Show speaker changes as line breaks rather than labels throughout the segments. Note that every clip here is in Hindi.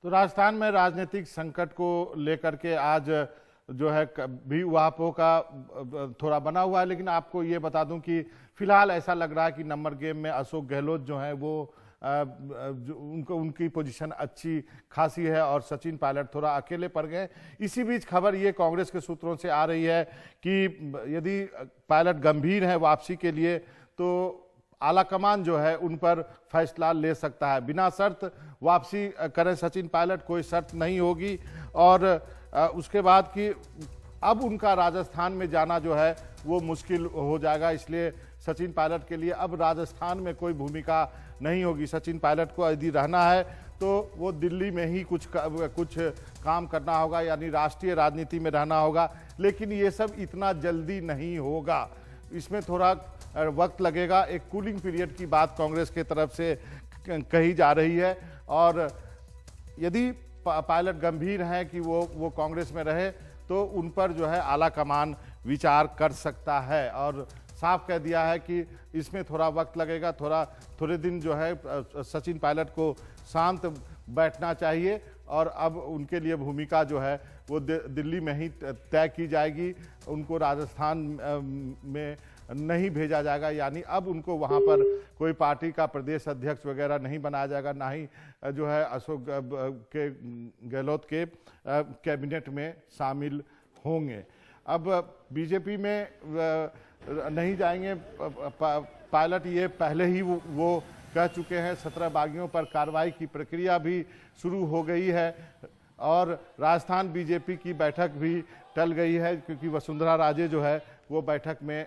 तो राजस्थान में राजनीतिक संकट को लेकर के आज जो है भी उहापोह का थोड़ा बना हुआ है, लेकिन आपको ये बता दूं कि फिलहाल ऐसा लग रहा है कि नंबर गेम में अशोक गहलोत जो है वो उनकी पोजीशन अच्छी खासी है और सचिन पायलट थोड़ा अकेले पड़ गए। इसी बीच खबर ये कांग्रेस के सूत्रों से आ रही है कि यदि पायलट गंभीर है वापसी के लिए तो आलाकमान जो है उन पर फैसला ले सकता है। बिना शर्त वापसी करें सचिन पायलट, कोई शर्त नहीं होगी। और उसके बाद कि अब उनका राजस्थान में जाना जो है वो मुश्किल हो जाएगा, इसलिए सचिन पायलट के लिए अब राजस्थान में कोई भूमिका नहीं होगी। सचिन पायलट को यदि रहना है तो वो दिल्ली में ही कुछ काम करना होगा, यानी राष्ट्रीय राजनीति में रहना होगा। लेकिन ये सब इतना जल्दी नहीं होगा, इसमें थोड़ा वक्त लगेगा। एक कूलिंग पीरियड की बात कांग्रेस की तरफ से कही जा रही है। और यदि पायलट गंभीर हैं कि वो कांग्रेस में रहे तो उन पर जो है आला कमान विचार कर सकता है। और साफ कह दिया है कि इसमें थोड़ा वक्त लगेगा, थोड़े दिन जो है सचिन पायलट को शांत बैठना चाहिए। और अब उनके लिए भूमिका जो है वो दिल्ली में ही तय की जाएगी, उनको राजस्थान में नहीं भेजा जाएगा। यानी अब उनको वहां पर कोई पार्टी का प्रदेश अध्यक्ष वगैरह नहीं बनाया जाएगा, ना ही जो है अशोक गहलोत के कैबिनेट में शामिल होंगे। अब बीजेपी में नहीं जाएंगे पायलट, ये पहले ही वो कह चुके हैं। 17 बागियों पर कार्रवाई की प्रक्रिया भी शुरू हो गई है और राजस्थान बीजेपी की बैठक भी टल गई है, क्योंकि वसुंधरा राजे जो है वो बैठक में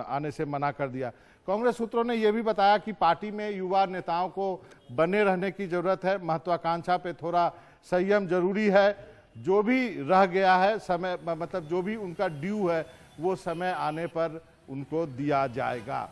आने से मना कर दिया। कांग्रेस सूत्रों ने यह भी बताया कि पार्टी में युवा नेताओं को बने रहने की जरूरत है, महत्वाकांक्षा पे थोड़ा संयम जरूरी है। जो भी रह गया है समय, मतलब जो भी उनका ड्यू है वो समय आने पर उनको दिया जाएगा।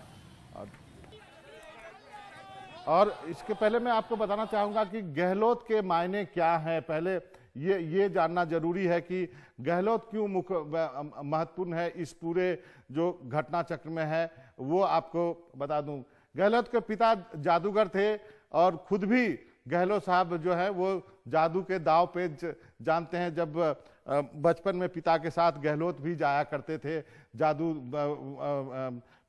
और इसके पहले मैं आपको बताना चाहूंगा कि गहलोत के मायने क्या हैं। पहले ये जानना जरूरी है कि गहलोत क्यों महत्वपूर्ण है इस पूरे जो घटना चक्र में है, वो आपको बता दूं। गहलोत के पिता जादूगर थे और खुद भी गहलोत साहब जो है वो जादू के दाव पे जानते हैं। जब बचपन में पिता के साथ गहलोत भी जाया करते थे जादू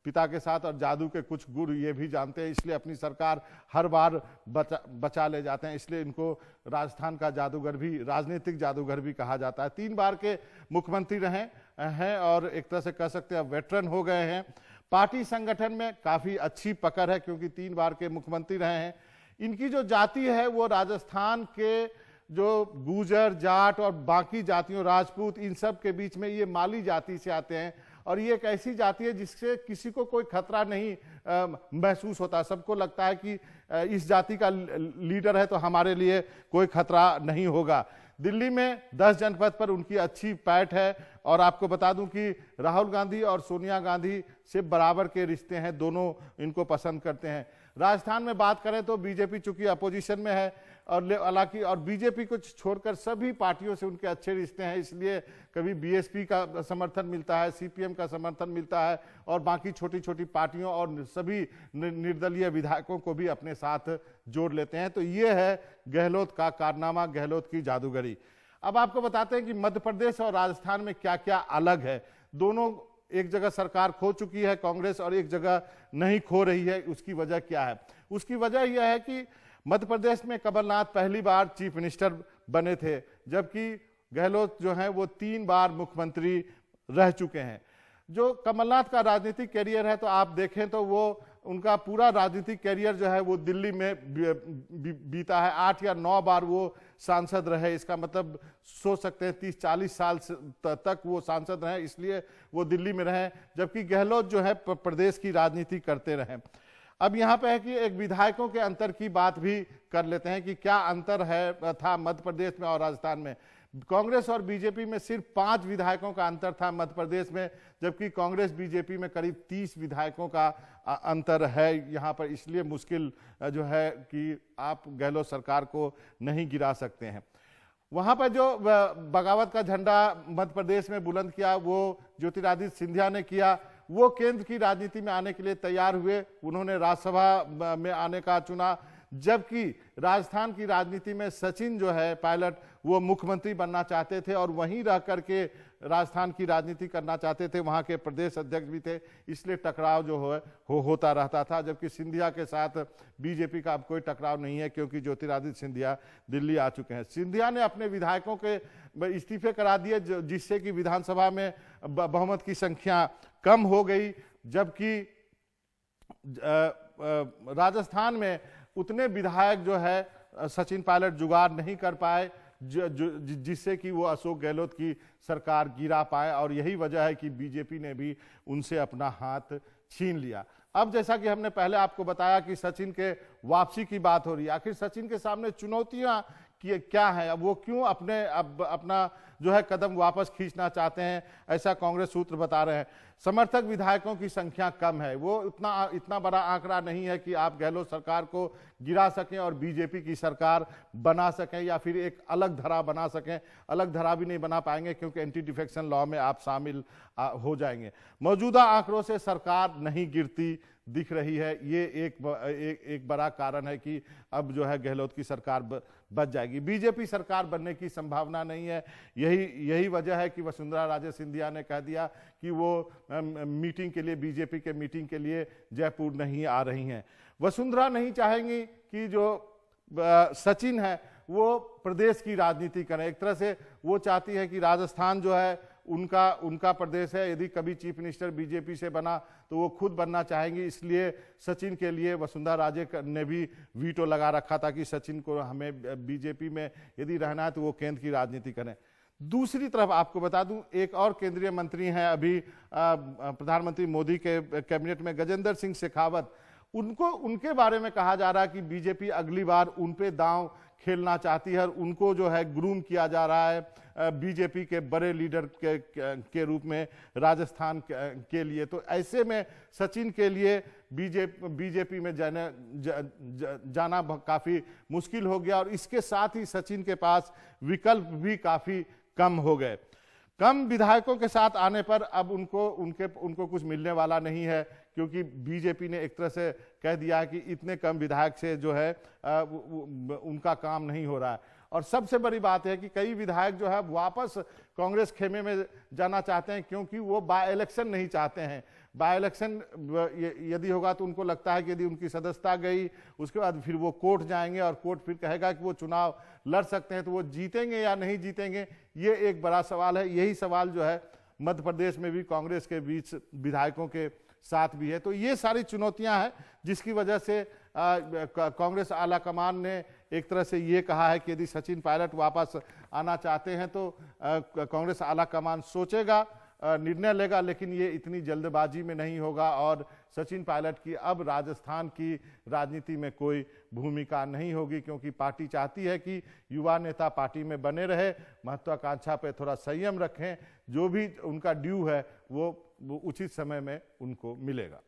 पिता के साथ, और जादू के कुछ गुर ये भी जानते हैं, इसलिए अपनी सरकार हर बार बचा ले जाते हैं। इसलिए इनको राजस्थान का जादूगर भी, राजनीतिक जादूगर भी कहा जाता है। 3 बार के मुख्यमंत्री रहे हैं और एक तरह से कह सकते हैं वेटरन हो गए हैं। पार्टी संगठन में काफी अच्छी पकड़ है क्योंकि 3 बार के मुख्यमंत्री रहे हैं। इनकी जो जाति है वो राजस्थान के जो गुर्जर, जाट और बाकी जातियों, राजपूत, इन सब के बीच में ये माली जाति से आते हैं। और ये एक ऐसी जाति है जिससे किसी को कोई खतरा नहीं महसूस होता। सबको लगता है कि इस जाति का लीडर है तो हमारे लिए कोई खतरा नहीं होगा। दिल्ली में 10 जनपद पर उनकी अच्छी पैठ है। और आपको बता दूं कि राहुल गांधी और सोनिया गांधी से बराबर के रिश्ते हैं, दोनों इनको पसंद करते हैं। राजस्थान में बात करें तो बीजेपी चूंकि अपोजिशन में है और हालांकि और बीजेपी को छोड़कर सभी पार्टियों से उनके अच्छे रिश्ते हैं, इसलिए कभी बीएसपी का समर्थन मिलता है, सीपीएम का समर्थन मिलता है और बाकी छोटी छोटी पार्टियों और सभी निर्दलीय विधायकों को भी अपने साथ जोड़ लेते हैं। तो ये है गहलोत का कारनामा, गहलोत की जादूगरी। अब आपको बताते हैं कि मध्य प्रदेश और राजस्थान में क्या क्या अलग है। दोनों एक जगह सरकार खो चुकी है कांग्रेस और एक जगह नहीं खो रही है। उसकी वजह क्या है? उसकी वजह यह है कि मध्य प्रदेश में कमलनाथ पहली बार चीफ मिनिस्टर बने थे, जबकि गहलोत जो है वो 3 बार मुख्यमंत्री रह चुके हैं। जो कमलनाथ का राजनीतिक कैरियर है तो आप देखें तो वो उनका पूरा राजनीतिक कैरियर जो है वो दिल्ली में बीता है। 8 या 9 बार वो सांसद रहे, इसका मतलब सोच सकते हैं 30-40 साल तक वो सांसद रहे, इसलिए वो दिल्ली में रहे। जबकि गहलोत जो है प्रदेश की राजनीति करते रहे। अब यहाँ पे है कि एक विधायकों के अंतर की बात भी कर लेते हैं कि क्या अंतर है था मध्य प्रदेश में और राजस्थान में। कांग्रेस और बीजेपी में सिर्फ 5 विधायकों का अंतर था मध्य प्रदेश में, जबकि कांग्रेस बीजेपी में करीब 30 विधायकों का अंतर है यहाँ पर। इसलिए मुश्किल जो है कि आप गहलोत सरकार को नहीं गिरा सकते हैं। वहां पर जो बगावत का झंडा मध्य प्रदेश में बुलंद किया वो ज्योतिरादित्य सिंधिया ने किया। वो केंद्र की राजनीति में आने के लिए तैयार हुए, उन्होंने राज्यसभा में आने का चुना। जबकि राजस्थान की राजनीति में सचिन जो है पायलट वो मुख्यमंत्री बनना चाहते थे और वहीं रह करके राजस्थान की राजनीति करना चाहते थे, वहां के प्रदेश अध्यक्ष भी थे, इसलिए टकराव जो होता रहता था। जबकि सिंधिया के साथ बीजेपी का अब कोई टकराव नहीं है क्योंकि ज्योतिरादित्य सिंधिया दिल्ली आ चुके हैं। सिंधिया ने अपने विधायकों के इस्तीफे करा दिए जिससे कि विधानसभा में बहुमत की संख्या कम हो गई, जबकि राजस्थान में उतने विधायक जो है सचिन पायलट जुगाड़ नहीं कर पाए जिससे कि वो अशोक गहलोत की सरकार गिरा पाए, और यही वजह है कि बीजेपी ने भी उनसे अपना हाथ छीन लिया। अब जैसा कि हमने पहले आपको बताया कि सचिन के वापसी की बात हो रही है, आखिर सचिन के सामने चुनौतियां क्या है, अब वो क्यों अपना जो है कदम वापस खींचना चाहते हैं, ऐसा कांग्रेस सूत्र बता रहे हैं। समर्थक विधायकों की संख्या कम है, वो इतना बड़ा आंकड़ा नहीं है कि आप गहलोत सरकार को गिरा सकें और बीजेपी की सरकार बना सकें या फिर एक अलग धरा बना सकें। अलग धरा भी नहीं बना पाएंगे क्योंकि एंटी डिफेक्शन लॉ में आप शामिल हो जाएंगे। मौजूदा आंकड़ों से सरकार नहीं गिरती दिख रही है, ये एक बड़ा कारण है कि अब जो है गहलोत की सरकार बच जाएगी। बीजेपी सरकार बनने की संभावना नहीं है। यही वजह है कि वसुंधरा राजे सिंधिया ने कह दिया कि वो मीटिंग के लिए, बीजेपी के मीटिंग के लिए जयपुर नहीं आ रही हैं। वसुंधरा नहीं चाहेंगी कि जो सचिन है वो प्रदेश की राजनीति करें। एक तरह से वो चाहती है कि राजस्थान जो है उनका प्रदेश है, यदि कभी चीफ मिनिस्टर बीजेपी से बना तो वो खुद बनना चाहेंगी। इसलिए सचिन के लिए वसुंधरा राजे ने भी वीटो लगा रखा था कि सचिन को हमें बीजेपी में यदि रहना है तो वो केंद्र की राजनीति करें। दूसरी तरफ आपको बता दूं, एक और केंद्रीय मंत्री हैं अभी प्रधानमंत्री मोदी के कैबिनेट में, गजेंद्र सिंह शेखावत। उनके बारे में कहा जा रहा है कि बीजेपी अगली बार उन पे दांव खेलना चाहती है और उनको जो है ग्रूम किया जा रहा है बीजेपी के बड़े लीडर के रूप में राजस्थान के लिए। तो ऐसे में सचिन के लिए बीजेपी में जाना काफी मुश्किल हो गया और इसके साथ ही सचिन के पास विकल्प भी काफी कम हो गए। कम विधायकों के साथ आने पर अब उनको कुछ मिलने वाला नहीं है, क्योंकि बीजेपी ने एक तरह से कह दिया है कि इतने कम विधायक से जो है उनका काम नहीं हो रहा है। और सबसे बड़ी बात है कि कई विधायक जो है वापस कांग्रेस खेमे में जाना चाहते हैं क्योंकि वो बाय इलेक्शन नहीं चाहते हैं। बाय इलेक्शन यदि होगा तो उनको लगता है कि यदि उनकी सदस्यता गई उसके बाद फिर वो कोर्ट जाएंगे और कोर्ट फिर कहेगा कि वो चुनाव लड़ सकते हैं, तो वो जीतेंगे या नहीं जीतेंगे, ये एक बड़ा सवाल है। यही सवाल जो है मध्य प्रदेश में भी कांग्रेस के बीच विधायकों के साथ भी है। तो ये सारी चुनौतियां हैं जिसकी वजह से कांग्रेस आला कमान ने एक तरह से ये कहा है कि यदि सचिन पायलट वापस आना चाहते हैं तो कांग्रेस आला कमान सोचेगा, निर्णय लेगा, लेकिन ये इतनी जल्दबाजी में नहीं होगा और सचिन पायलट की अब राजस्थान की राजनीति में कोई भूमिका नहीं होगी, क्योंकि पार्टी चाहती है कि युवा नेता पार्टी में बने रहे, महत्वाकांक्षा पे थोड़ा संयम रखें, जो भी उनका ड्यू है वो उचित समय में उनको मिलेगा।